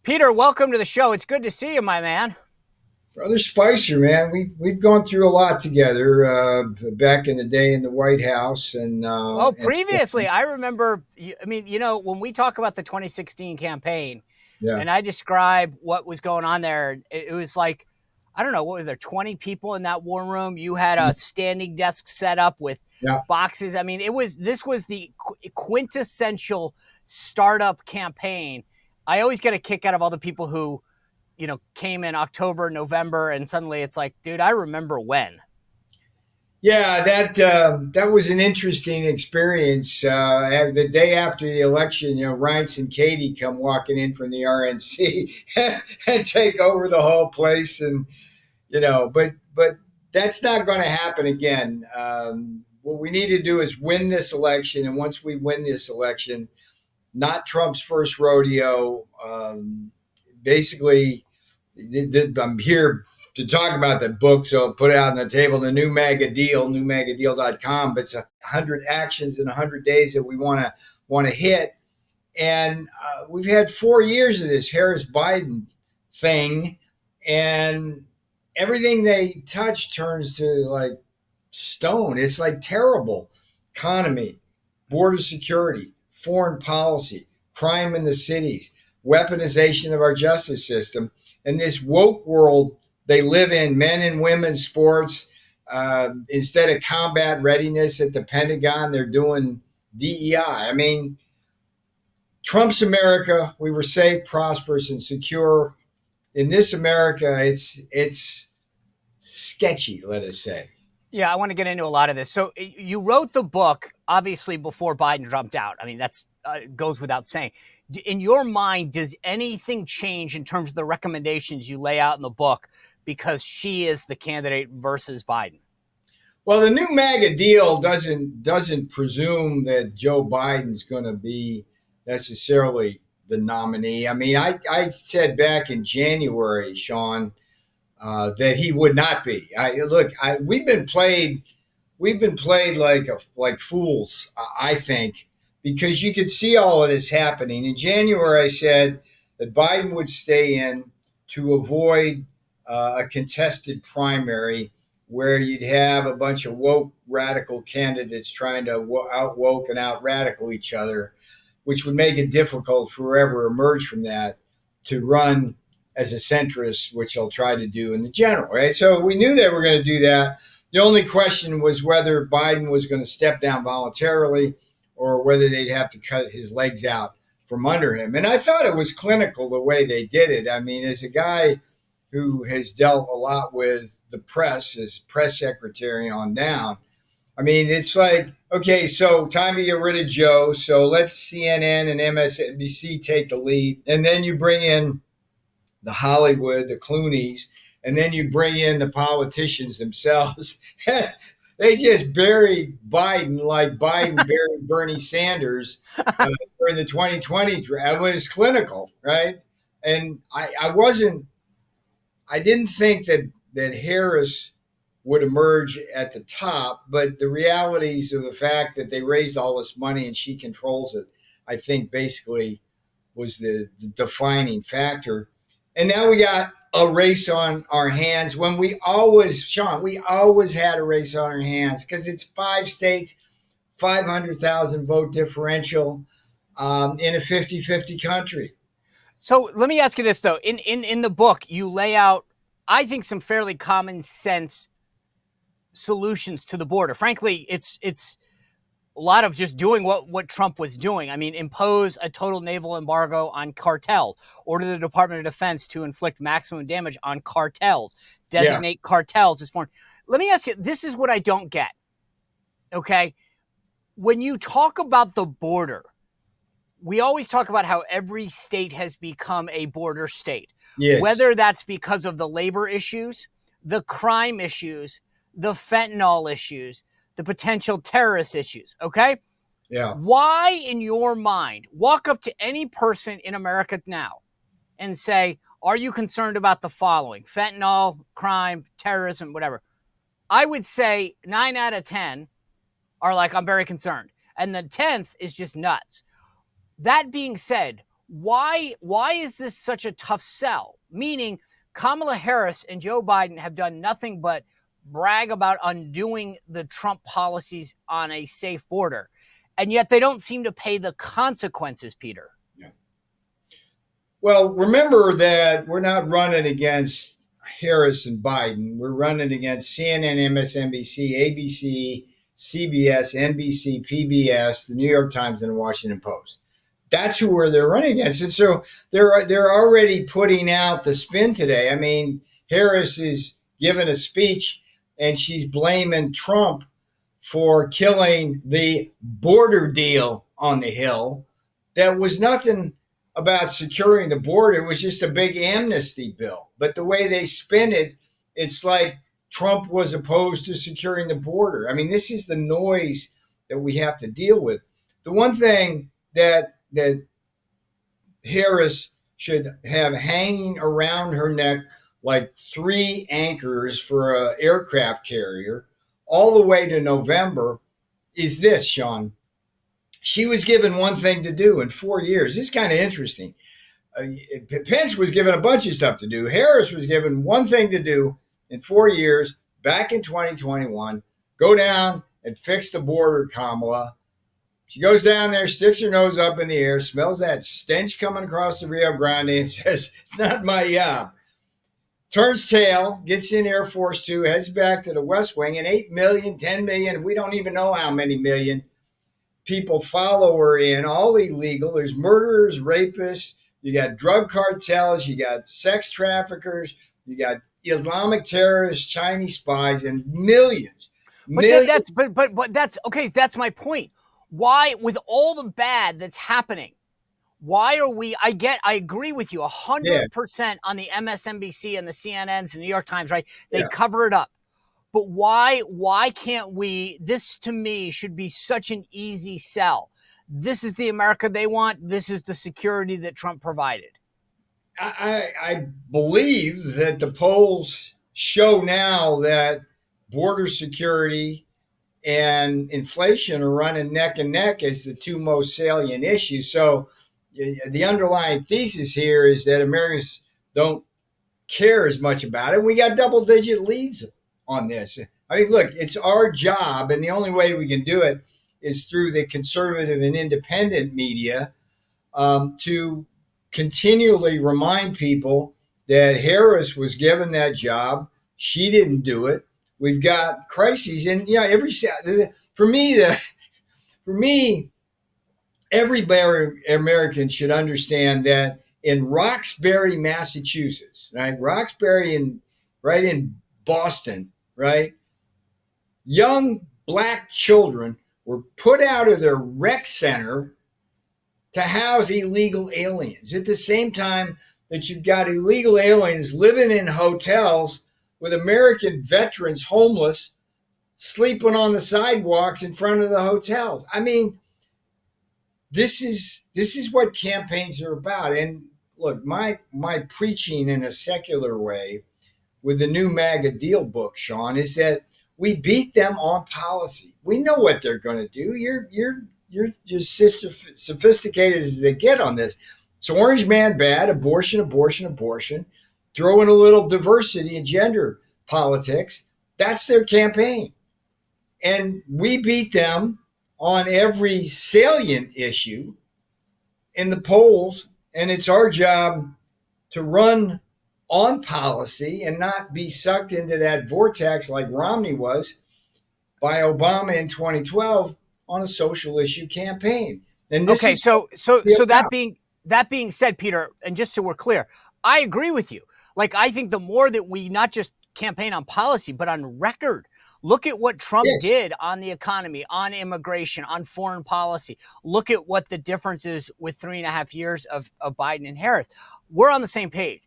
Peter, welcome to the show. It's good to see you, my man. Brother Spicer, man, we've gone through a lot together back in the day in the White House, Well, previously, I remember, when we talk about the 2016 campaign yeah, and I describe what was going on there, it was like, I don't know, what were there, 20 people in that war room? You had a standing desk set up with yeah, boxes. This was the quintessential startup campaign. I always get a kick out of all the people who, came in October, November, and suddenly it's like, dude, I remember when. yeah. That was an interesting experience. The day after the election, Reince and Katie come walking in from the RNC and take over the whole place, and but that's not going to happen again. What we need to do is win this election, and once we win this election, not Trump's first rodeo. Basically, I'm here to talk about the book, so I'll put it out on the table. The new Maga Deal, newmagadeal.com. But it's 100 actions in 100 days that we want to hit. And we've had 4 years of this Harris Biden thing, and everything they touch turns to like stone. It's like terrible economy, border security, foreign policy, crime in the cities, weaponization of our justice system, and this woke world they live in, men and women's sports. Instead of combat readiness at the Pentagon, they're doing DEI. I mean, Trump's America, we were safe, prosperous, and secure. In this America, it's sketchy, let us say. Yeah, I want to get into a lot of this. So you wrote the book, obviously, before Biden jumped out. I mean, that's goes without saying. In your mind, does anything change in terms of the recommendations you lay out in the book because she is the candidate versus Biden? Well, the new MAGA deal doesn't presume that Joe Biden's going to be necessarily the nominee. I mean, I said back in January, Sean, that he would not be. We've been played like fools. I think, because you could see all of this happening. In January, I said that Biden would stay in to avoid a contested primary where you'd have a bunch of woke radical candidates trying to out woke and out radical each other, which would make it difficult for whoever emerged from that to run as a centrist, which I'll try to do in the general, right? So we knew they were going to do that. The only question was whether Biden was going to step down voluntarily or whether they'd have to cut his legs out from under him. And I thought it was clinical the way they did it. I mean, as a guy who has dealt a lot with the press, as press secretary on down, I mean, it's like, okay, so time to get rid of Joe. So let CNN and MSNBC take the lead. And then you bring in the Hollywood, the Clooneys, and then you bring in the politicians themselves. They just buried Biden like Biden buried Bernie Sanders during the 2020 draft. It was clinical, right? And I didn't think that Harris would emerge at the top, but the realities of the fact that they raised all this money and she controls it, I think basically was the defining factor. And now we got a race on our hands when we always had a race on our hands because it's 5 states, 500,000 vote differential in a 50-50 country. So let me ask you this, though. In the book, you lay out, I think, some fairly common sense solutions to the border. Frankly, it's a lot of just doing what Trump was doing. I mean, impose a total naval embargo on cartels, order the Department of Defense to inflict maximum damage on cartels, designate cartels as foreign. Let me ask you, this is what I don't get, okay? When you talk about the border, we always talk about how every state has become a border state, Yes. Whether that's because of the labor issues, the crime issues, the fentanyl issues, the potential terrorist issues, okay? Yeah. Why, in your mind, walk up to any person in America now and say, are you concerned about the following? Fentanyl, crime, terrorism, whatever. I would say 9 out of 10 are like, I'm very concerned. And the 10th is just nuts. That being said, Why is this such a tough sell? Meaning Kamala Harris and Joe Biden have done nothing but brag about undoing the Trump policies on a safe border. And yet they don't seem to pay the consequences, Peter. Yeah. Well, remember that we're not running against Harris and Biden. We're running against CNN, MSNBC, ABC, CBS, NBC, PBS, the New York Times, and the Washington Post. That's who they're running against. And so they're already putting out the spin today. I mean, Harris is giving a speech and she's blaming Trump for killing the border deal on the Hill. That was nothing about securing the border. It was just a big amnesty bill. But the way they spin it, it's like Trump was opposed to securing the border. I mean, this is the noise that we have to deal with. The one thing that Harris should have hanging around her neck like 3 anchors for an aircraft carrier all the way to November is this, Sean. She was given one thing to do in 4 years. This is kind of interesting. Pence was given a bunch of stuff to do. Harris was given one thing to do in 4 years back in 2021. Go down and fix the border, Kamala. She goes down there, sticks her nose up in the air, smells that stench coming across the Rio Grande and says, it's not my job. Turns tail, gets in Air Force Two, heads back to the West Wing, and 8 million, 10 million, we don't even know how many million people follow her in, all illegal. There's murderers, rapists, you got drug cartels, you got sex traffickers, you got Islamic terrorists, Chinese spies, and millions. But that's okay. That's my point. Why, with all the bad that's happening, why are we? I agree with you 100% on the MSNBC and the CNNs and the New York Times. Right? They cover it up. But why can't we? This to me should be such an easy sell. This is the America they want. This is the security that Trump provided. I believe that the polls show now that border security and inflation are running neck and neck as the two most salient issues. So the underlying thesis here is that Americans don't care as much about it. We got double-digit leads on this. I mean, look, it's our job, and the only way we can do it is through the conservative and independent media to continually remind people that Harris was given that job. She didn't do it. We've got crises, and for me, every American should understand that in Roxbury, Massachusetts, right? Roxbury right in Boston, right? Young black children were put out of their rec center to house illegal aliens. At the same time that you've got illegal aliens living in hotels with American veterans homeless, sleeping on the sidewalks in front of the hotels. I mean, this is what campaigns are about. And look, my preaching in a secular way with the new Maga Deal book, Sean, is that we beat them on policy. We know what they're going to do. You're just sophisticated as they get on this. It's orange man bad, abortion. Throw in a little diversity and gender politics. That's their campaign. And we beat them on every salient issue in the polls. And it's our job to run on policy and not be sucked into that vortex like Romney was by Obama in 2012 on a social issue campaign. And this so that being said, Peter, and just so we're clear, I agree with you. Like, I think the more that we not just campaign on policy, but on record, look at what Trump did on the economy, on immigration, on foreign policy. Look at what the difference is with 3.5 years of Biden and Harris. We're on the same page.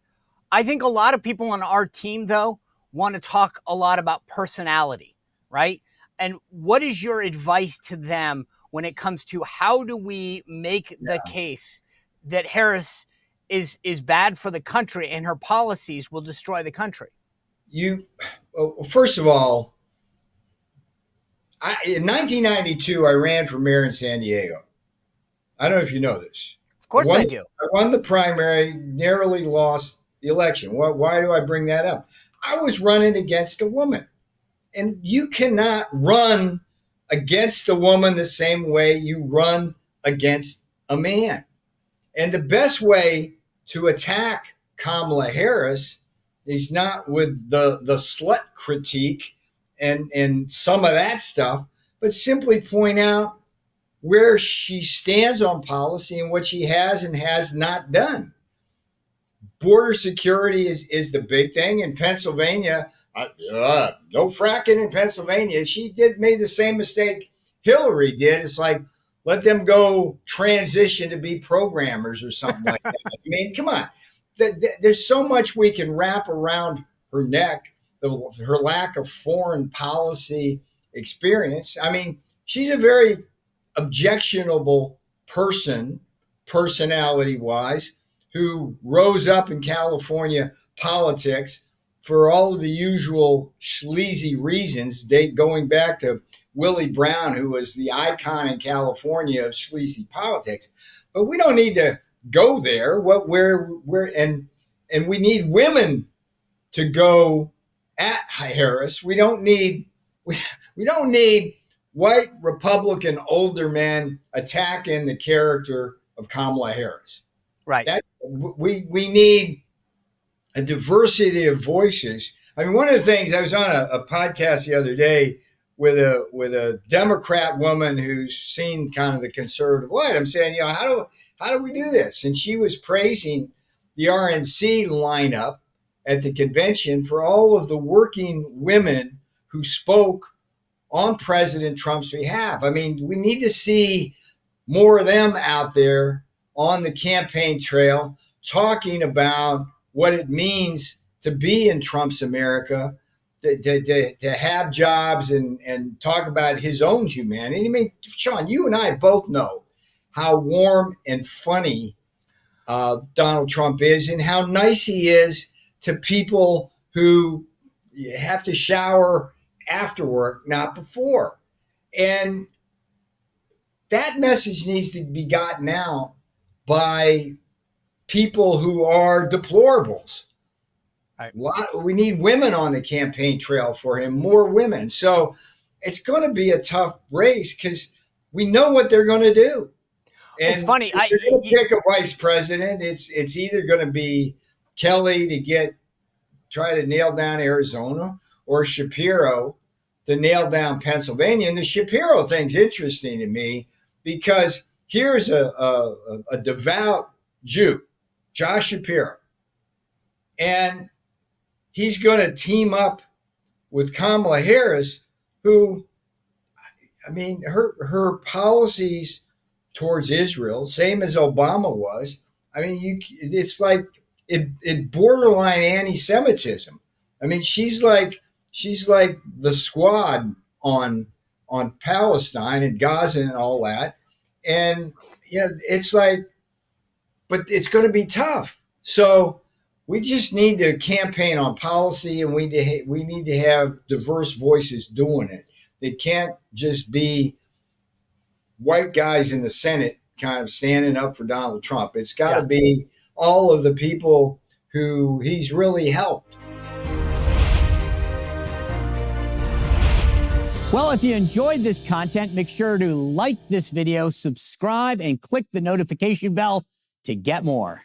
I think a lot of people on our team, though, want to talk a lot about personality, right? And what is your advice to them when it comes to how do we make the case that Harris is bad for the country and her policies will destroy the country? First of all, in 1992, I ran for mayor in San Diego. I don't know if you know this. Of course I do. I won the primary, narrowly lost the election. Why do I bring that up? I was running against a woman. And you cannot run against a woman the same way you run against a man. And the best way to attack Kamala Harris is not with the slut critique and some of that stuff, but simply point out where she stands on policy and what she has and has not done. Border security is the big thing. In Pennsylvania, no fracking in Pennsylvania. She made the same mistake Hillary did. It's like, let them go transition to be programmers or something like that. I mean, come on. There's so much we can wrap around her neck, her lack of foreign policy experience. I mean, she's a very objectionable person, personality-wise, who rose up in California politics for all of the usual sleazy reasons, going back to Willie Brown, who was the icon in California of sleazy politics. But we don't need to go there. And we need women to go at Harris. We don't need white Republican older men attacking the character of Kamala Harris. Right. We need a diversity of voices. I mean, one of the things, I was on a podcast the other day with a Democrat woman who's seen kind of the conservative light. I'm saying, how do we do this? And she was praising the RNC lineup at the convention for all of the working women who spoke on President Trump's behalf. I mean, we need to see more of them out there on the campaign trail talking about what it means to be in Trump's America, to have jobs and talk about his own humanity. I mean, Sean, you and I both know how warm and funny Donald Trump is and how nice he is to people who have to shower after work, not before. And that message needs to be gotten out by people who are deplorables. Right. We need women on the campaign trail for him, more women. So it's going to be a tough race because we know what they're going to do. And it's funny. If you're going to pick a vice president, it's either going to be Kelly to try to nail down Arizona, or Shapiro to nail down Pennsylvania. And the Shapiro thing's interesting to me because here's a devout Jew, Josh Shapiro, and he's going to team up with Kamala Harris, who, I mean, her policies towards Israel, same as Obama was. I mean, it's like it borderline anti-Semitism. I mean, she's like the Squad on Palestine and Gaza and all that, and it's like, but it's going to be tough. So we just need to campaign on policy, and we need to have diverse voices doing it. It can't just be white guys in the Senate kind of standing up for Donald Trump. It's got to be all of the people who he's really helped. Well, if you enjoyed this content, make sure to like this video, subscribe, and click the notification bell to get more.